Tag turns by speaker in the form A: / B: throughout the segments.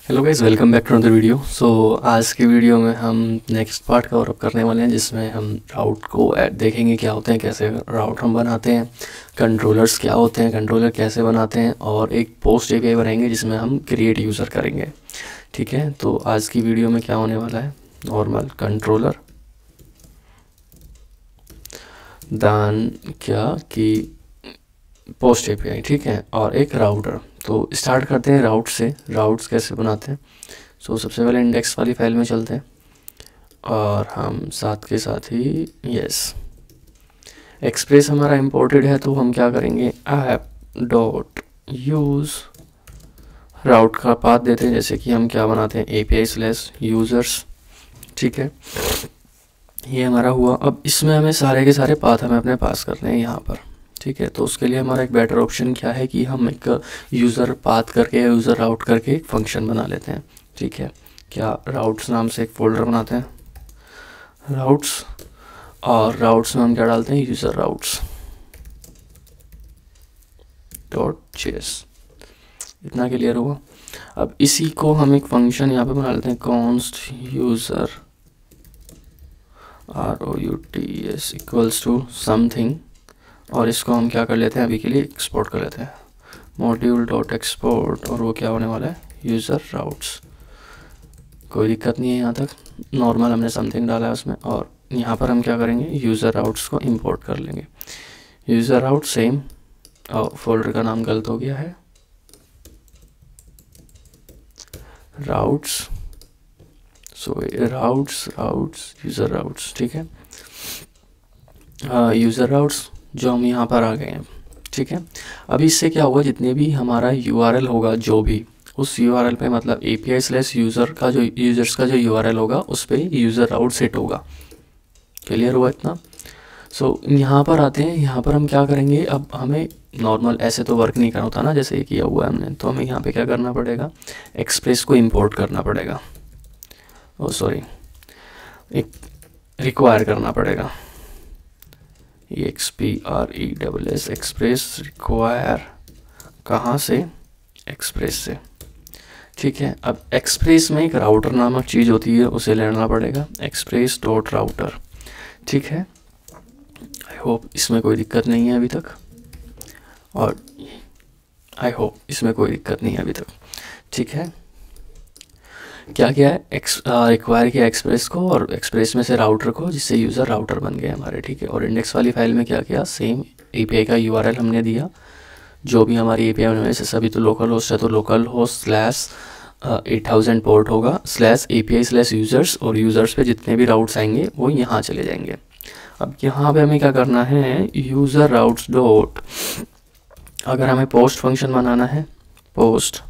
A: Hello guys, welcome back to another video. आज की video में हम नेक्स्ट पार्ट कवर अप करने वाले हैं, जिसमें हम राउट को देखेंगे क्या होते हैं, कैसे राउट हम बनाते हैं, कंट्रोलर्स क्या होते हैं, कंट्रोलर कैसे बनाते हैं, और एक पोस्ट एपीआई बनाएंगे जिसमें हम क्रिएट यूज़र करेंगे। ठीक है, तो आज की वीडियो में क्या होने वाला है, नॉर्मल कंट्रोलर, दैन क्या कि पोस्ट एपीआई, ठीक है, और एक राउटर। तो स्टार्ट करते हैं राउट से। राउट्स कैसे बनाते हैं। सबसे पहले इंडेक्स वाली फाइल में चलते हैं और हम साथ के साथ ही एक्सप्रेस हमारा इंपोर्टेड है, तो हम क्या करेंगे, ऐप डॉट यूज़ राउट का पाथ देते हैं, जैसे कि हम क्या बनाते हैं, API/users। ठीक है, ये हमारा हुआ। अब इसमें हमें सारे के सारे पाथ हमें अपने पास करने हैं यहाँ पर। ठीक है, तो उसके लिए हमारा एक बेटर ऑप्शन क्या है कि हम एक यूज़र पाथ करके, यूज़र राउट करके एक फंक्शन बना लेते हैं। ठीक है, क्या राउट्स नाम से एक फोल्डर बनाते हैं, राउट्स, और राउट्स में हम क्या डालते हैं, यूज़र राउट्स .js। इतना क्लियर हुआ। अब इसी को हम एक फंक्शन यहाँ पे बना लेते हैं, const user ROUTS equals to something, और इसको हम क्या कर लेते हैं, अभी के लिए एक्सपोर्ट कर लेते हैं, मॉड्यूल डॉट एक्सपोर्ट, और वो क्या होने वाला है, यूज़र राउट्स। कोई दिक्कत नहीं है यहाँ तक, नॉर्मल हमने समथिंग डाला है उसमें। और यहाँ पर हम क्या करेंगे, यूज़र राउट्स को इंपोर्ट कर लेंगे। यूज़र राउट सेम, और फोल्डर का नाम गलत हो गया है, राउट्स, राउट्स यूज़र राउट्स। ठीक है, यूज़र राउट्स जो हम यहाँ पर आ गए हैं। ठीक है, अभी इससे क्या होगा, जितने भी हमारा URL होगा, जो भी उस URL पे, मतलब API/यूज़र का जो यूज़र्स का जो URL होगा, उस पर यूज़र राउट सेट होगा। क्लियर हुआ इतना। यहाँ पर आते हैं, यहाँ पर हम क्या करेंगे, अब हमें नॉर्मल ऐसे तो वर्क नहीं करना होता ना, जैसे किया हुआ है हमने, तो हमें यहाँ पे क्या करना पड़ेगा, एक्सप्रेस को इंपोर्ट करना पड़ेगा, एक रिक्वायर करना पड़ेगा, EXPRESS, एक्सप्रेस रिक्वायर, कहाँ से, एक्सप्रेस से। ठीक है, अब एक्सप्रेस में एक राउटर नामक चीज़ होती है, उसे लेना पड़ेगा, एक्सप्रेस डॉट राउटर। ठीक है, आई होप इसमें कोई दिक्कत नहीं है अभी तक, और आई होप इसमें कोई दिक्कत नहीं है अभी तक। ठीक है, क्या क्या है, रिक्वायर किया एक्सप्रेस को, और एक्सप्रेस में से राउटर को, जिससे यूज़र राउटर बन गए हमारे। ठीक है, और इंडेक्स वाली फाइल में क्या किया, सेम API का URL हमने दिया, जो भी हमारी API में से सभी, तो लोकल होस्ट है तो लोकल होस्ट /8000 पोर्ट होगा, /API/users, और यूज़र्स पे जितने भी राउट्स आएंगे वो यहाँ चले जाएंगे। अब यहाँ पे हमें क्या करना है, यूज़र राउट्स डॉट, अगर हमें पोस्ट फंक्शन बनाना है, पोस्ट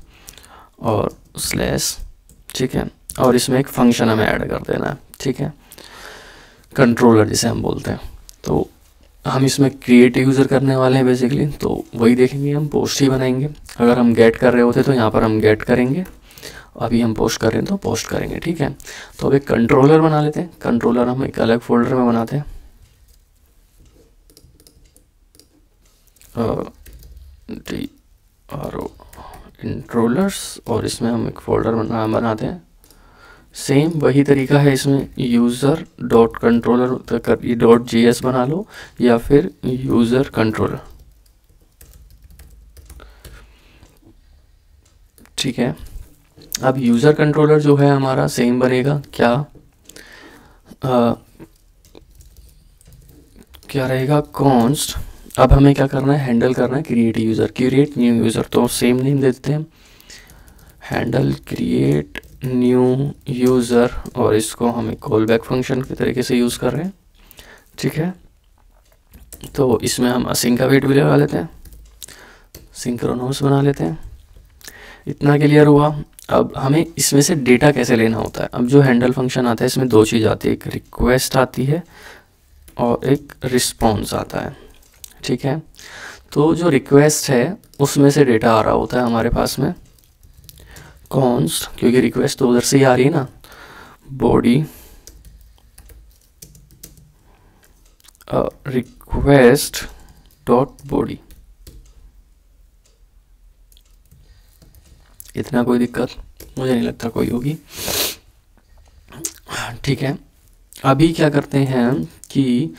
A: और /, ठीक है, और इसमें एक फंक्शन हमें ऐड कर देना है। ठीक है, कंट्रोलर जिसे हम बोलते हैं, तो हम इसमें क्रिएट यूज़र करने वाले हैं बेसिकली, तो वही देखेंगे, हम पोस्ट ही बनाएंगे। अगर हम गेट कर रहे होते तो यहाँ पर हम गेट करेंगे, अभी हम पोस्ट कर रहे हैं तो पोस्ट करेंगे। ठीक है, तो अब एक कंट्रोलर बना लेते हैं। कंट्रोलर हम एक अलग फोल्डर में बनाते हैं, कंट्रोलर्स, और इसमें हम एक फोल्डर बनाते हैं। सेम वही तरीका है, इसमें यूज़र डॉट कंट्रोलर .js बना लो, या फिर यूज़र कंट्रोलर। ठीक है, अब यूज़र कंट्रोलर जो है हमारा सेम बनेगा, क्या रहेगा, कॉन्स्ट। अब हमें क्या करना है, हैंडल करना है create user, create new user, तो सेम नेम देते हैं, हैंडल क्रिएट न्यू यूज़र, और इसको हम एक कॉल बैक फंक्शन के तरीके से यूज़ कर रहे हैं। ठीक है, तो इसमें हम असिंक का वेट भी लगा लेते हैं, सिंक्रोनस बना लेते हैं। इतना क्लियर हुआ। अब हमें इसमें से डेटा कैसे लेना होता है। अब जो हैंडल फंक्शन आता है, इसमें दो चीज़ आती है, एक रिक्वेस्ट आती है और एक रिस्पॉन्स आता है। ठीक है, तो जो रिक्वेस्ट है उसमें से डेटा आ रहा होता है हमारे पास में, कॉन्स्ट, क्योंकि रिक्वेस्ट तो उधर से ही आ रही है ना, बॉडी रिक्वेस्ट डॉट बॉडी। इतना कोई दिक्कत मुझे नहीं लगता कोई होगी। ठीक है, अभी क्या करते हैं कि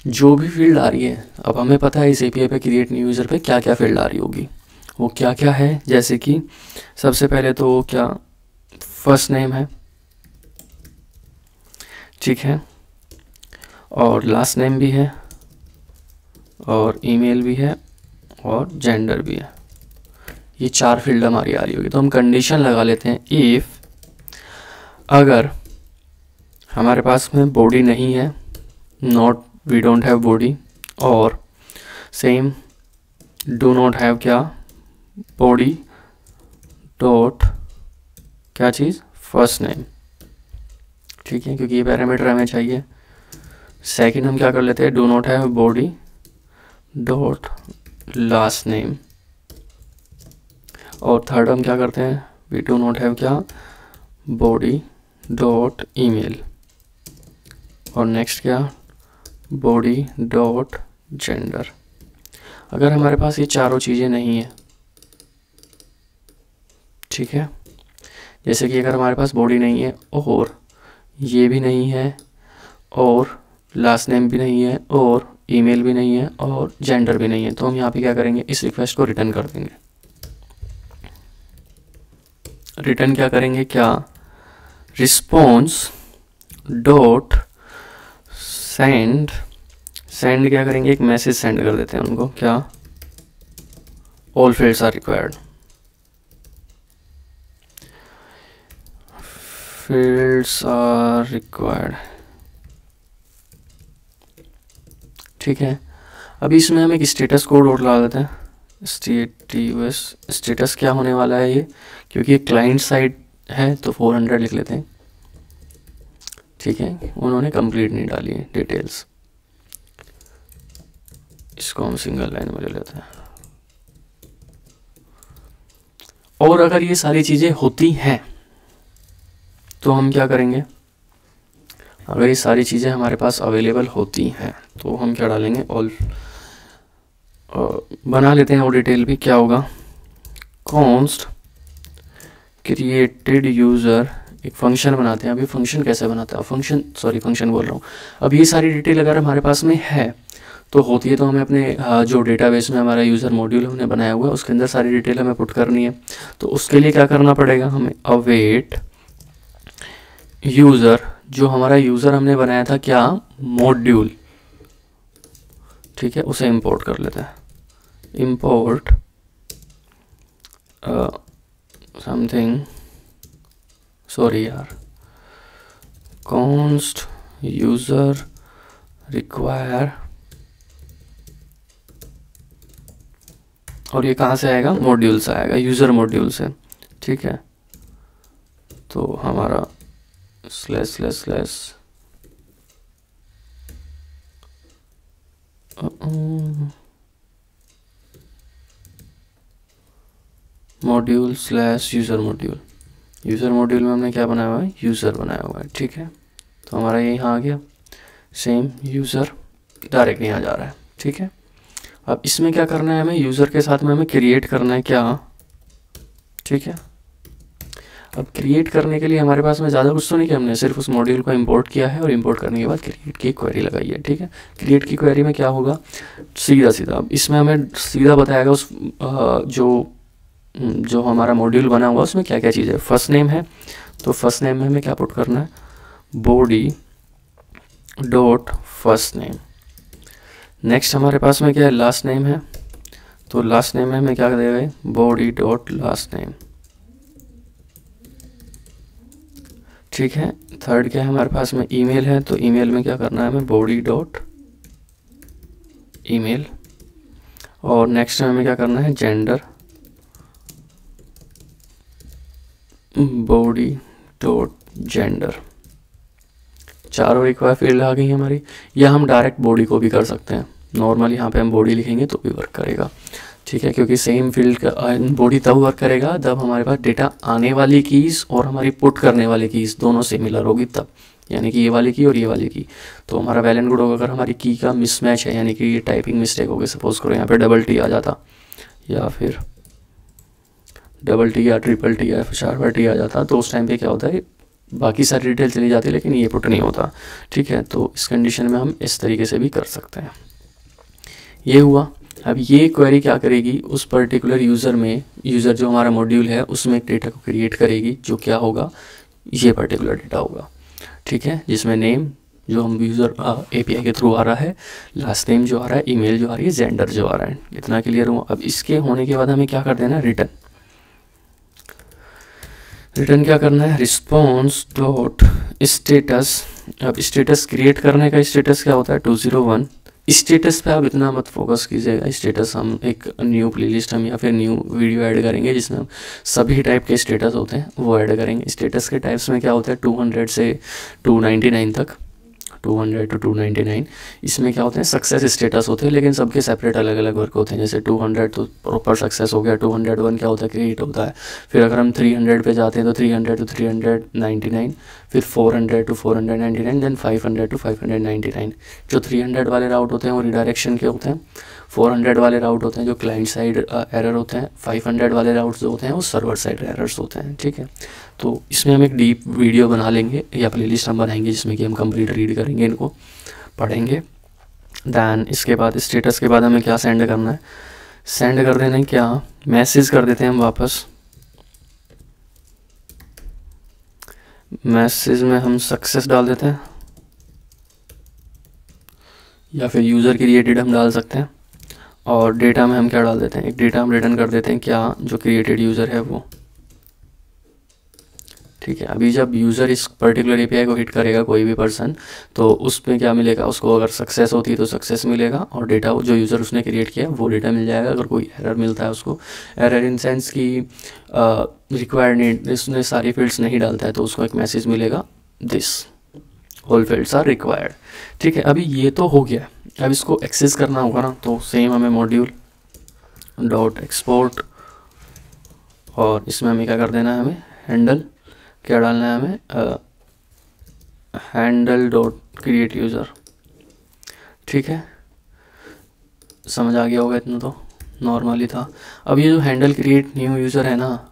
A: जो भी फील्ड आ रही है, अब हमें पता है इस एपीआई पे क्रिएट न्यू यूज़र पे क्या क्या फील्ड आ रही होगी, वो क्या क्या है। जैसे कि सबसे पहले तो क्या फर्स्ट नेम है, ठीक है, और लास्ट नेम भी है, और ईमेल भी है, और जेंडर भी है। ये 4 फील्ड हमारी आ रही होगी। तो हम कंडीशन लगा लेते हैं, इफ़ अगर हमारे पास में बॉडी नहीं है, not we don't have body, और सेम डू नॉट हैव क्या बॉडी डॉट क्या चीज़ फर्स्ट नेम, ठीक है, क्योंकि ये पैरामीटर हमें चाहिए। सेकंड हम क्या कर लेते हैं, do not have body dot last name, और थर्ड हम क्या करते हैं, वी डू नॉट हैव क्या बॉडी डॉट ईमेल, और नेक्स्ट क्या बॉडी डॉट जेंडर। अगर हमारे पास ये चारों चीज़ें नहीं है, ठीक है, जैसे कि अगर हमारे पास बॉडी नहीं है और ये भी नहीं है और लास्ट नेम भी नहीं है और ईमेल भी नहीं है और जेंडर भी नहीं है, तो हम यहाँ पे क्या करेंगे, इस रिक्वेस्ट को रिटर्न कर देंगे। रिटर्न क्या करेंगे, क्या रिस्पॉन्स डॉट सेंड, सेंड क्या करेंगे, एक मैसेज सेंड कर देते हैं उनको, क्या all fields are required, fields are required, ठीक है। अभी इसमें हम एक स्टेटस कोड और लगा देते हैं, स्टेटस क्या होने वाला है ये, क्योंकि ये क्लाइंट साइड है तो 400 लिख लेते हैं, ठीक है, उन्होंने कंप्लीट नहीं डाली है डिटेल्स, इसको हम सिंगल लाइन में ले लेते हैं। और अगर ये सारी चीज़ें होती हैं तो हम क्या करेंगे, अगर ये सारी चीज़ें हमारे पास अवेलेबल होती हैं तो हम क्या डालेंगे, ऑल बना लेते हैं, और डिटेल भी क्या होगा, कॉन्स्ट क्रिएटेड यूज़र, एक फंक्शन बनाते हैं। अभी फंक्शन कैसे बनाते हैं, फंक्शन बोल रहा हूँ। अब ये सारी डिटेल अगर हमारे पास में है तो होती है, तो हमें अपने जो डेटाबेस में हमारा यूज़र मॉड्यूल हमने बनाया हुआ है उसके अंदर सारी डिटेल हमें पुट करनी है। तो उसके लिए क्या करना पड़ेगा, हमें अवेट यूज़र, जो हमारा यूज़र हमने बनाया था क्या मॉड्यूल, ठीक है, उसे इंपोर्ट कर लेते हैं, इंपोर्ट समथिंग, सॉरी यार, कॉन्स्ट यूज़र रिक्वायर, और ये कहाँ से आएगा, मॉड्यूल से आएगा, यूज़र मॉड्यूल से, ठीक है। तो हमारा slash slash slash module slash user module, user module में हमने क्या बनाया हुआ है, यूज़र बनाया हुआ है, ठीक है। तो हमारा ये यहाँ आ गया, सेम यूज़र डायरेक्ट यहाँ जा रहा है, ठीक है। अब इसमें क्या करना है, हमें यूज़र के साथ में हमें क्रिएट करना है क्या, ठीक है। अब क्रिएट करने के लिए हमारे पास में ज़्यादा कुछ तो नहीं किया, हमने सिर्फ उस मॉड्यूल को इंपोर्ट किया है और इंपोर्ट करने के बाद क्रिएट की क्वेरी लगाई है, ठीक है। क्रिएट की क्वेरी में क्या होगा, सीधा अब इसमें हमें सीधा बताएगा उस जो हमारा मॉड्यूल बना हुआ उसमें क्या क्या चीज़ है। फर्स्ट नेम है तो फर्स्ट नेम में हमें क्या पुट करना है, body dot first name. Next हमारे पास में क्या है, लास्ट नेम है, तो लास्ट नेम में हमें क्या देगा, बॉडी डॉट लास्ट नेम, ठीक है। थर्ड क्या है हमारे पास में, ईमेल है, तो ईमेल में क्या करना है हमें, बॉडी डॉट ईमेल, और नेक्स्ट में हमें क्या करना है, जेंडर, बॉडी डॉट जेंडर। चारों रिक्वायर फील्ड आ गई हमारी। या हम डायरेक्ट बॉडी को भी कर सकते हैं, नॉर्मल यहाँ पे हम बॉडी लिखेंगे तो भी वर्क करेगा, ठीक है, क्योंकि सेम फील्ड का बॉडी तब वर्क करेगा जब हमारे पास डेटा आने वाली कीज़ और हमारी पुट करने वाली कीज़ दोनों सिमिलर होगी तब, यानी कि ये वाली की और ये वाली की। तो हमारा वेल एंड गुड होगा अगर हमारी की का मिसमैच है, यानी कि ये टाइपिंग मिस्टेक हो गई, सपोज करो यहाँ पे डबल टी आ जाता या फिर डबल टी या ट्रिपल टी या 4 टी आ जाता, तो उस टाइम पे क्या होता है, बाकी सारी डिटेल चली जाती है लेकिन ये पुट नहीं होता। ठीक है, तो इस कंडीशन में हम इस तरीके से भी कर सकते हैं। ये हुआ। अब ये क्वेरी क्या करेगी, उस पर्टिकुलर यूज़र में, यूज़र जो हमारा मॉड्यूल है उसमें एक डेटा को क्रिएट करेगी, जो क्या होगा, ये पर्टिकुलर डेटा होगा। ठीक है, जिसमें नेम जो हम यूज़र API के थ्रू आ रहा है, लास्ट नेम जो आ रहा है, ईमेल जो आ रही है, जेंडर जो आ रहा है। इतना क्लियर हुआ। अब इसके होने के बाद हमें क्या कर देना है, रिटर्न क्या करना है, रिस्पॉन्स डॉट स्टेटस। अब स्टेटस क्रिएट करने का स्टेटस क्या होता है, 201। स्टेटस पे आप इतना मत फोकस कीजिएगा, स्टेटस हम एक न्यू प्लेलिस्ट हम या फिर न्यू वीडियो ऐड करेंगे जिसमें हम सभी टाइप के स्टेटस होते हैं वो ऐड करेंगे। स्टेटस के टाइप्स में क्या होता है, 200 से 299 तक, 200 to 299। इसमें क्या होते हैं, सक्सेस स्टेटस होते हैं, लेकिन सबके सेपरेट अलग अलग वर्क होते हैं। जैसे 200 तो प्रॉपर सक्सेस हो गया, 201 क्या होता है, क्रिएट होता है। फिर अगर हम 300 पे जाते हैं तो 300 to 399, फिर 400 to 499, देन 500 to 599। जो 300 वाले राउट होते हैं वो रिडायरेक्शन के होते हैं, 400 वाले राउट होते हैं जो क्लाइंट साइड एरर होते हैं, 500 वाले राउट्स जो होते हैं वो सर्वर साइड एरर्स होते हैं। ठीक है, तो इसमें हम एक डीप वीडियो बना लेंगे या प्लेलिस्ट हम बनाएंगे जिसमें कि हम कंप्लीट रीड करेंगे, इनको पढ़ेंगे। दैन इसके बाद स्टेटस के बाद हमें क्या सेंड करना है, सेंड कर देना है क्या, मैसेज कर देते हैं हम वापस। मैसेज में हम सक्सेस डाल देते हैं या फिर यूज़र क्रिएटेड हम डाल सकते हैं। और डेटा में हम क्या डाल देते हैं, एक डेटा हम रिटर्न कर देते हैं क्या, जो क्रिएटेड यूज़र है वो। ठीक है, अभी जब यूज़र इस पर्टिकुलर API को हिट करेगा कोई भी पर्सन, तो उसमें क्या मिलेगा, उसको अगर सक्सेस होती है तो सक्सेस मिलेगा, और डेटा जो यूज़र उसने क्रिएट किया वो डेटा मिल जाएगा। अगर कोई एरर मिलता है उसको, एरर इन सेंस की रिक्वायर्ड नीड, इसने सारी फील्ड्स नहीं डालता है, तो उसको एक मैसेज मिलेगा, this whole fields are required. ठीक है, अभी ये तो हो गया। अब इसको एक्सेस करना होगा ना, तो सेम हमें मॉड्यूल डॉट एक्सपोर्ट, और इसमें हमें क्या कर देना है, हमें हैंडल क्या डालना है, हमें हैंडल डॉट क्रिएट यूज़र। ठीक है, समझ आ गया होगा, इतना तो नॉर्मली था। अब ये जो हैंडल क्रिएट न्यू यूज़र है ना,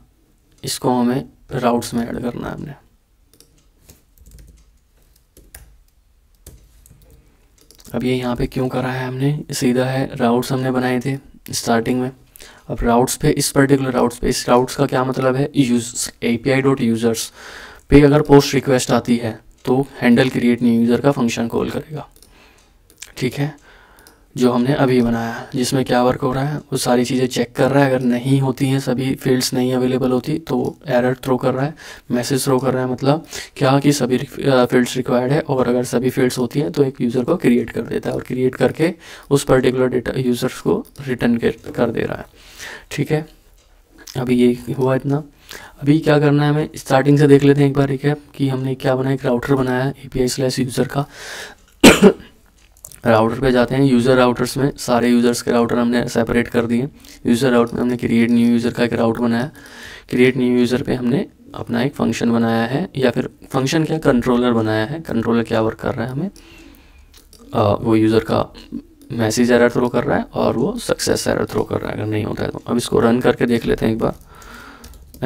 A: इसको हमें राउट्स में ऐड करना है हमने। अब ये यहाँ पे क्यों करा है हमने, सीधा है, राउट्स हमने बनाए थे स्टार्टिंग में। अब राउट्स पे, इस पर्टिकुलर राउट्स पे, इस राउट्स का क्या मतलब है, यूज API डॉट यूज़र्स पे अगर पोस्ट रिक्वेस्ट आती है तो हैंडल क्रिएट न्यू यूज़र का फंक्शन कॉल करेगा। ठीक है, जो हमने अभी बनाया, जिसमें क्या वर्क हो रहा है, वो सारी चीज़ें चेक कर रहा है। अगर नहीं होती हैं, सभी फील्ड्स नहीं अवेलेबल होती, तो एरर थ्रो कर रहा है, मैसेज थ्रो कर रहा है, मतलब क्या कि सभी फील्ड्स रिक्वायर्ड है। और अगर सभी फील्ड्स होती हैं तो एक यूज़र को क्रिएट कर देता है, और क्रिएट करके उस पर्टिकुलर डेटा यूज़र्स को रिटर्न कर दे रहा है। ठीक है, अभी ये हुआ इतना। अभी क्या करना है, हमें स्टार्टिंग से देख लेते हैं एक बार रिकैप कि हमने क्या बनाया, एक राउटर बनाया है API/यूज़र का। राउटर पे जाते हैं, यूज़र राउटर्स में सारे यूज़र्स के राउटर हमने सेपरेट कर दिए। यूज़र राउट में हमने क्रिएट न्यू यूज़र का एक राउट बनाया। क्रिएट न्यू यूज़र पे हमने अपना एक फंक्शन बनाया है, या फिर फंक्शन क्या, कंट्रोलर बनाया है। कंट्रोलर क्या वर्क कर रहा है, हमें वो यूज़र का मैसेज एरर थ्रो कर रहा है और वो सक्सेस एरर थ्रो कर रहा है अगर नहीं होता है तो। अब इसको रन करके देख लेते हैं एक बार,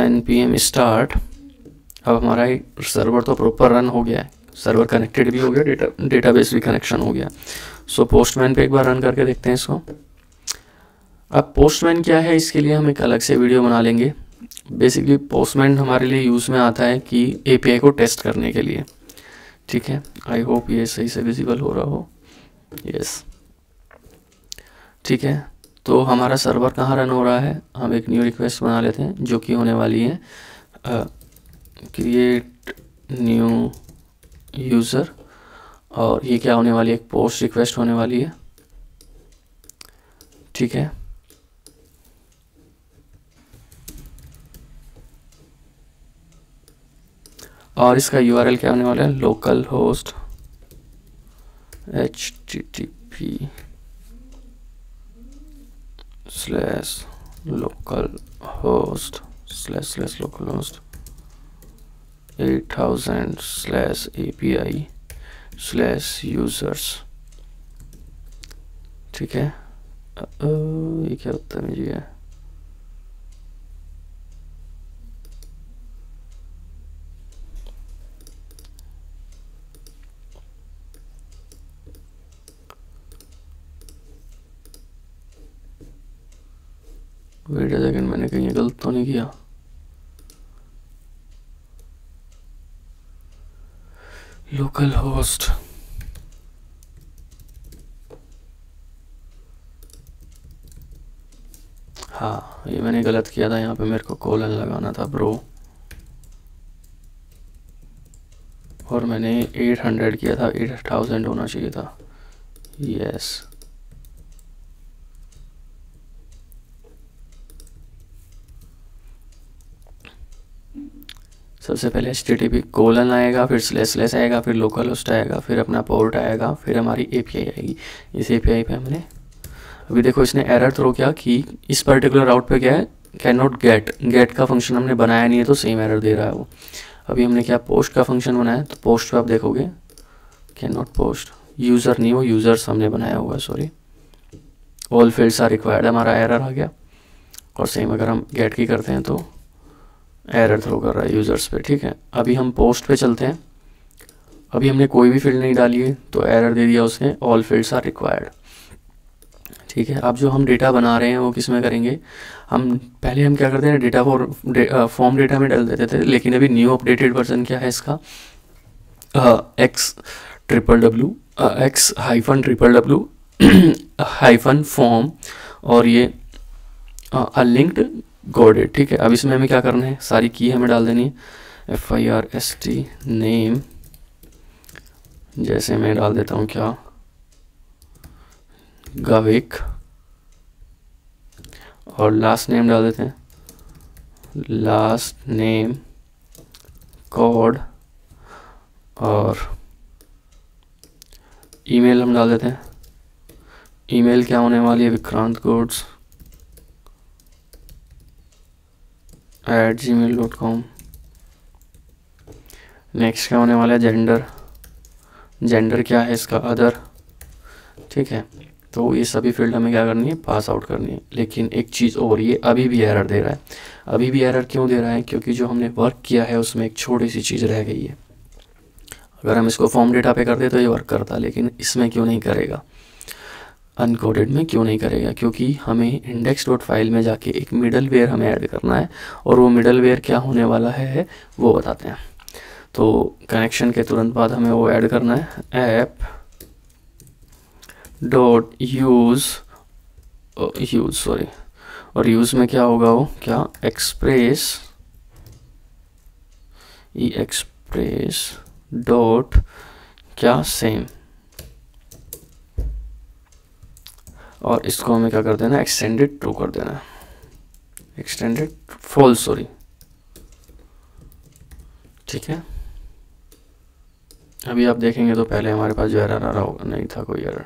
A: npm start। अब हमारा सर्वर तो प्रॉपर रन हो गया है, सर्वर कनेक्टेड भी हो गया, डेटाबेस भी कनेक्शन हो गया। सो पोस्टमैन पे एक बार रन करके देखते हैं इसको। अब पोस्टमैन क्या है, इसके लिए हम एक अलग से वीडियो बना लेंगे। बेसिकली पोस्टमैन हमारे लिए यूज़ में आता है कि API को टेस्ट करने के लिए। ठीक है, आई होप ये सही से विजिबल हो रहा हो। यस, ठीक है, तो हमारा सर्वर कहाँ रन हो रहा है, हम एक न्यू रिक्वेस्ट बना लेते हैं जो कि होने वाली है क्रिएट न्यू यूज़र, और ये क्या होने वाली है, एक पोस्ट रिक्वेस्ट होने वाली है। ठीक है, और इसका URL क्या होने वाला है, लोकल होस्ट http/localhost/localhost 8000/API/users। ठीक है, ये क्या बदतमीजी है। वेट अ सेकंड, मैंने कहीं गलत तो नहीं किया। लोकल होस्ट, हाँ ये मैंने गलत किया था, यहाँ पे मेरे को कोलन लगाना था ब्रो, और मैंने 800 किया था, 8000 होना चाहिए था। यस सबसे पहले HTTP कोलन आएगा, फिर स्लैश आएगा, फिर लोकल होस्ट आएगा, फिर अपना पोर्ट आएगा, फिर हमारी API आएगी। इस API पे हमने अभी देखो इसने एरर थ्रो किया कि इस पर्टिकुलर राउट पे क्या है, कैन नॉट गेट का फंक्शन हमने बनाया नहीं है तो सेम एरर दे रहा है वो। अभी हमने क्या पोस्ट का फंक्शन बनाया, तो पोस्ट पे आप देखोगे कैन नॉट पोस्ट, यूज़र नहीं वो यूज़र्स हमने बनाया हुआ है, sorry, all fields are required, हमारा एरर आ गया। और सेम अगर हम गेट की करते हैं तो एरर थ्रो कर रहा है यूज़र्स पे, ठीक है। अभी हम पोस्ट पे चलते हैं, अभी हमने कोई भी फील्ड नहीं डाली है तो एरर दे दिया उसने, ऑल फील्ड्स आर रिक्वायर्ड, ठीक है। अब जो हम डेटा बना रहे हैं वो किस में करेंगे, हम पहले हम क्या करते हैं डेटा फॉर्म डेटा में डाल देते थे, लेकिन अभी न्यू अपडेटेड वर्जन क्या है इसका, x_ww-फॉर्म और ये अनलिंक्ड गॉडेड, ठीक है। अब इसमें हमें क्या करना है, सारी की हमें डाल देनी है, FIRST नेम, जैसे मैं डाल देता हूँ क्या गाविक, और लास्ट नेम डाल देते हैं लास्ट नेम कोड, और ईमेल हम डाल देते हैं, ईमेल क्या होने वाली है vikrantgoods@gmail.com। नेक्स्ट क्या होने वाला है, जेंडर क्या है इसका, अदर, ठीक है। तो ये सभी फील्ड हमें क्या करनी है, पास आउट करनी है। लेकिन एक चीज़ और, ये अभी भी एरर दे रहा है। अभी भी एरर क्यों दे रहा है, क्योंकि जो हमने वर्क किया है उसमें एक छोटी सी चीज़ रह गई है। अगर हम इसको फॉर्म डेटा पे करते तो ये वर्क करता, लेकिन इसमें क्यों नहीं करेगा, अनकोडेड में क्यों नहीं करेगा, क्योंकि हमें index.file में जाके एक मिडल वेयर हमें ऐड करना है, और वो मिडल वेयर क्या होने वाला है वो बताते हैं। तो कनेक्शन के तुरंत बाद हमें वो ऐड करना है, app.use सॉरी, और यूज़ में क्या होगा वो, क्या एक्सप्रेस डॉट क्या सेम, और इसको हमें क्या कर देना, एक्सटेंडेड ट्रू कर देना है, एक्सटेंडेड फॉल्स सॉरी, ठीक है। अभी आप देखेंगे तो पहले हमारे पास जो एरर आ रहा होगा, नहीं था कोई एरर,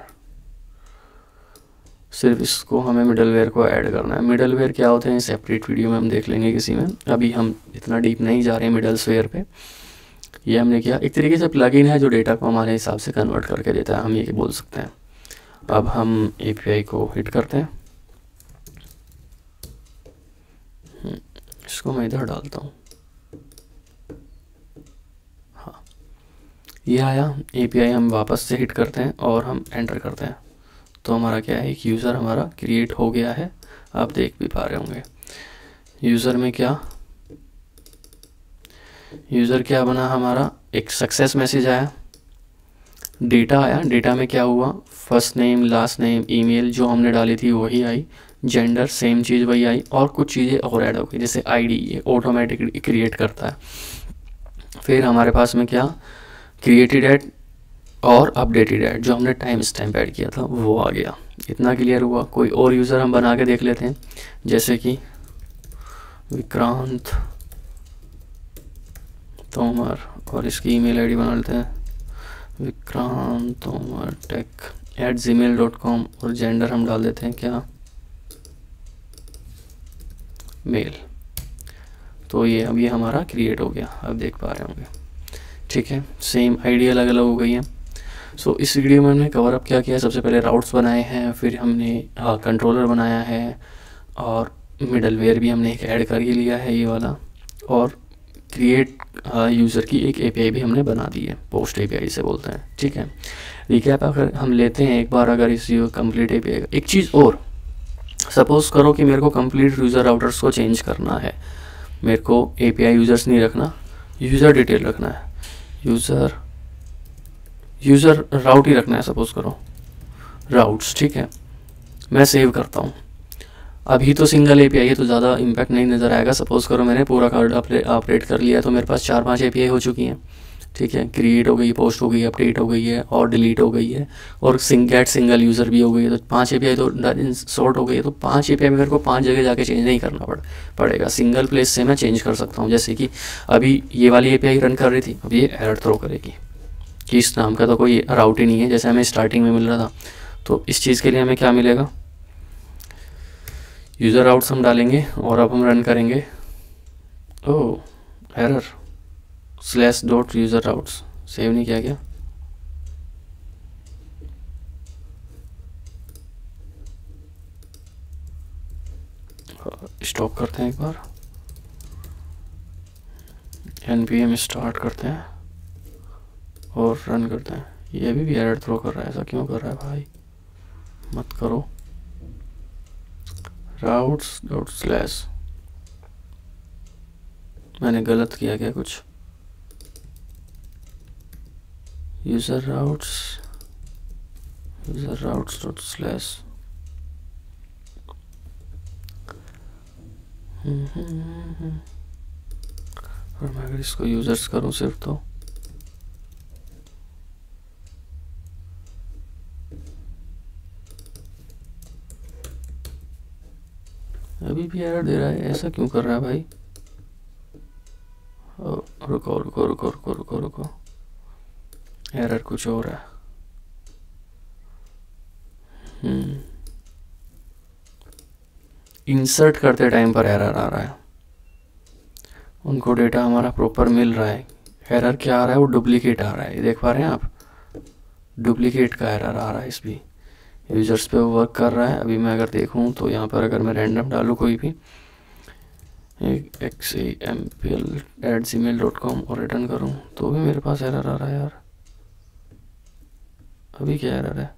A: सिर्फ इसको हमें मिडलवेयर को ऐड करना है। मिडलवेयर क्या होते हैं सेपरेट वीडियो में हम देख लेंगे किसी में, अभी हम इतना डीप नहीं जा रहे हैं मिडलवेयर पे। ये हमने किया, एक तरीके से प्लगइन है जो डेटा को हमारे हिसाब से कन्वर्ट करके देता है, हम ये बोल सकते हैं। अब हम API को हिट करते हैं, इसको मैं इधर डालता हूँ, हाँ ये आया। API हम वापस से हिट करते हैं और हम एंटर करते हैं, तो हमारा क्या है, एक यूज़र हमारा क्रिएट हो गया है, आप देख भी पा रहे होंगे। यूज़र में क्या, यूज़र क्या बना हमारा, एक सक्सेस मैसेज आया, डेटा आया, डेटा में क्या हुआ, first name last name email जो हमने डाली थी वही आई, जेंडर सेम चीज़ वही आई, और कुछ चीज़ें और ऐड हो गई, जैसे ID ये ऑटोमेटिकली क्रिएट करता है। फिर हमारे पास में क्या, क्रिएटेड एट और अपडेटेड एट, जो हमने टाइम स्टैम्प ऐड किया था वो आ गया। इतना क्लियर हुआ। कोई और यूज़र हम बना के देख लेते हैं, जैसे कि विक्रांत तोमर, और इसकी ईमेल आईडी बना लेते हैं vikranttomartech@gmail.com, और जेंडर हम डाल देते हैं क्या, मेल। तो ये अब ये हमारा क्रिएट हो गया, अब देख पा रहे होंगे, ठीक है। सेम आईडी अलग अलग हो गई है। सो इस वीडियो में हमने कवर अप क्या किया, सबसे पहले राउट्स बनाए हैं, फिर हमने कंट्रोलर बनाया है, और मिडलवेयर भी हमने एक ऐड कर ही लिया है ये वाला, और क्रिएट यूज़र की एक API भी हमने बना दी है, पोस्ट API से बोलते हैं, ठीक है। रिकैप अगर हम लेते हैं एक बार, अगर इस कंप्लीट API का, एक चीज़ और सपोज करो कि मेरे को कंप्लीट यूज़र राउटर्स को चेंज करना है, मेरे को API यूज़र्स नहीं रखना, यूज़र डिटेल रखना है, यूज़र राउट ही रखना है, सपोज करो राउट्स, ठीक है। मैं सेव करता हूँ। अभी तो सिंगल API है तो ज़्यादा इम्पैक्ट नहीं नज़र आएगा। सपोज़ करो मैंने पूरा कार्ड ऑपरेट कर लिया तो मेरे पास 4-5 API हो चुकी हैं, ठीक है। क्रिएट हो गई, पोस्ट हो गई, अपडेट हो गई है और डिलीट हो गई है, और गेट सिंगल यूज़र भी हो गई है, तो 5 API तो सॉर्ट हो गई है। तो 5 API में मेरे को 5 जगह जाके चेंज नहीं करना पड़ेगा, सिंगल प्लेस से मैं चेंज कर सकता हूँ। जैसे कि अभी ये वाली API रन कर रही थी, अब ये एरर थ्रो करेगी कि इस नाम का तो कोई राउट ही नहीं है, जैसे हमें स्टार्टिंग में मिल रहा था। तो इस चीज़ के लिए हमें क्या मिलेगा, यूज़र राउट्स हम डालेंगे और अब हम रन करेंगे। ओह एरर /.user routes सेव नहीं किया गया। स्टॉप करते हैं एक बार, npm स्टार्ट करते हैं और रन करते हैं। ये भी एरर थ्रो कर रहा है, ऐसा क्यों कर रहा है भाई, मत करो। routes./ मैंने गलत किया क्या कुछ, यूज़र routes./ और मैं अगर इसको यूज़र्स करूँ सिर्फ तो अभी भी एरर दे रहा है, ऐसा क्यों कर रहा है भाई। रुको रुको रुको रुको रुको रुको, एरर कुछ और है। इंसर्ट करते टाइम पर एरर आ रहा है, उनको डेटा हमारा प्रॉपर मिल रहा है, एरर क्या आ रहा है, वो डुप्लीकेट आ रहा है। ये देख पा रहे हैं आप, डुप्लीकेट का एरर आ रहा है। इस भी यूज़र्स पे वर्क कर रहा है। अभी मैं अगर देखूं तो यहाँ पर अगर मैं रैंडम डालूँ कोई भी xampl@gmail.com और रिटर्न करूं तो भी मेरे पास एरर आ रहा है यार। अभी क्या एरर है,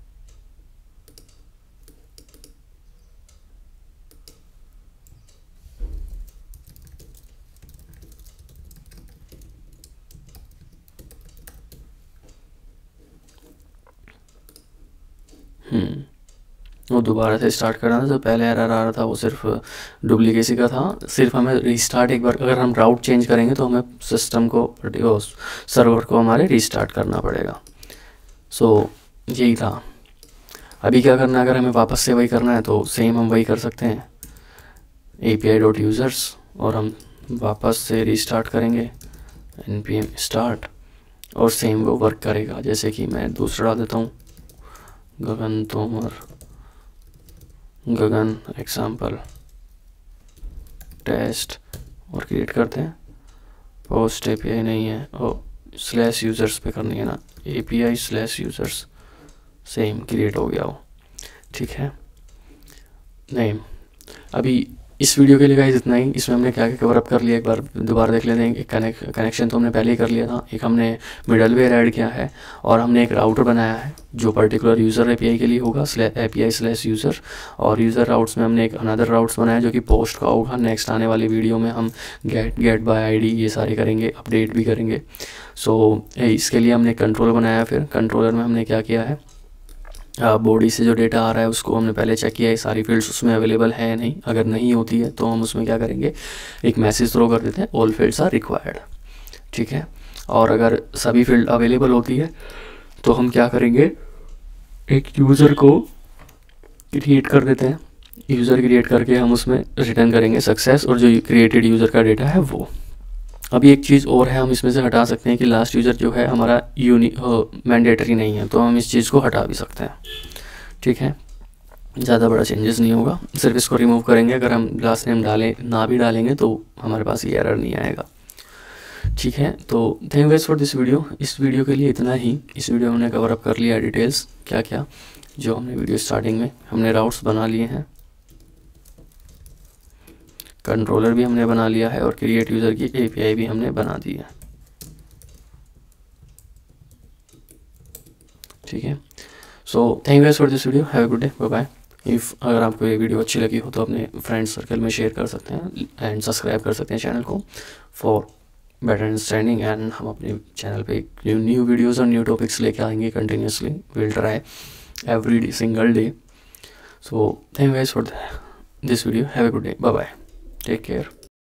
A: वो दोबारा से स्टार्ट करना था। जो पहले एरर आ रहा था वो सिर्फ डुप्लीकेसी का था। सिर्फ हमें रीस्टार्ट एक बार, अगर हम राउट चेंज करेंगे तो हमें सिस्टम को, सर्वर को हमारे रीस्टार्ट करना पड़ेगा। सो यही था। अभी क्या करना है, अगर हमें वापस से वही करना है तो सेम हम वही कर सकते हैं, API.users, और हम वापस से रीस्टार्ट करेंगे npm start और सेम वो वर्क करेगा। जैसे कि मैं दूसरा डाल देता हूँ, गगन तोमर, गगन एग्जाम्पल टेस्ट, और क्रिएट करते हैं। पोस्ट API नहीं है, और /users पे करनी है ना, API/users, सेम क्रिएट हो गया वो, ठीक है। नहीं, अभी इस वीडियो के लिए गाइस इतना ही। इसमें हमने क्या क्या कवर अप कर लिया, एक बार दोबारा देख लेते हैं। एक कनेक्शन तो हमने पहले ही कर लिया था, एक हमने मिडलवेयर ऐड किया है, और हमने एक राउटर बनाया है जो पर्टिकुलर यूज़र API के लिए होगा, API/user। और यूज़र राउट्स में हमने एक अनदर राउट्स बनाया जो कि पोस्ट का होगा। नेक्स्ट आने वाली वीडियो में हम गेट बाय ID ये सारे करेंगे, अपडेट भी करेंगे। सो इसके लिए हमने कंट्रोलर बनाया। फिर कंट्रोलर में हमने क्या किया है, बॉडी से जो डेटा आ रहा है उसको हमने पहले चेक किया है, सारी फील्ड्स उसमें अवेलेबल है नहीं। अगर नहीं होती है तो हम उसमें क्या करेंगे, एक मैसेज थ्रो कर देते हैं, ऑल फील्ड्स आर रिक्वायर्ड, ठीक है। और अगर सभी फील्ड अवेलेबल होती है तो हम क्या करेंगे, एक यूज़र को क्रिएट कर देते हैं। यूज़र क्रिएट करके हम उसमें रिटर्न करेंगे सक्सेस, और जो क्रिएटेड यूज़र का डेटा है वो। अभी एक चीज़ और है, हम इसमें से हटा सकते हैं कि लास्ट यूज़र जो है हमारा मैंडेटरी नहीं है, तो हम इस चीज़ को हटा भी सकते हैं, ठीक है। ज़्यादा बड़ा चेंजेस नहीं होगा, सिर्फ इसको रिमूव करेंगे। अगर हम लास्ट नेम ना भी डालेंगे तो हमारे पास ये एरर नहीं आएगा, ठीक है। तो thank you for this video. इस वीडियो के लिए इतना ही। इस वीडियो में हमने कवर अप कर लिया डिटेल्स, क्या क्या जो हमने वीडियो स्टार्टिंग में, हमने राउट्स बना लिए हैं, कंट्रोलर भी हमने बना लिया है, और क्रिएट यूज़र की API भी हमने बना दी है, ठीक है। So thank you for this video, have a good day, bye bye. If अगर आपको ये वीडियो अच्छी लगी हो तो अपने फ्रेंड सर्कल में शेयर कर सकते हैं एंड सब्सक्राइब कर सकते हैं चैनल को फॉर बेटर अंडरस्टैंडिंग। एंड हम अपने चैनल पे न्यू वीडियोज़ और न्यू टॉपिक्स लेके आएंगे continuously, will try every single day. So thank you guys for this video. Have a good day. Bye bye. Take care.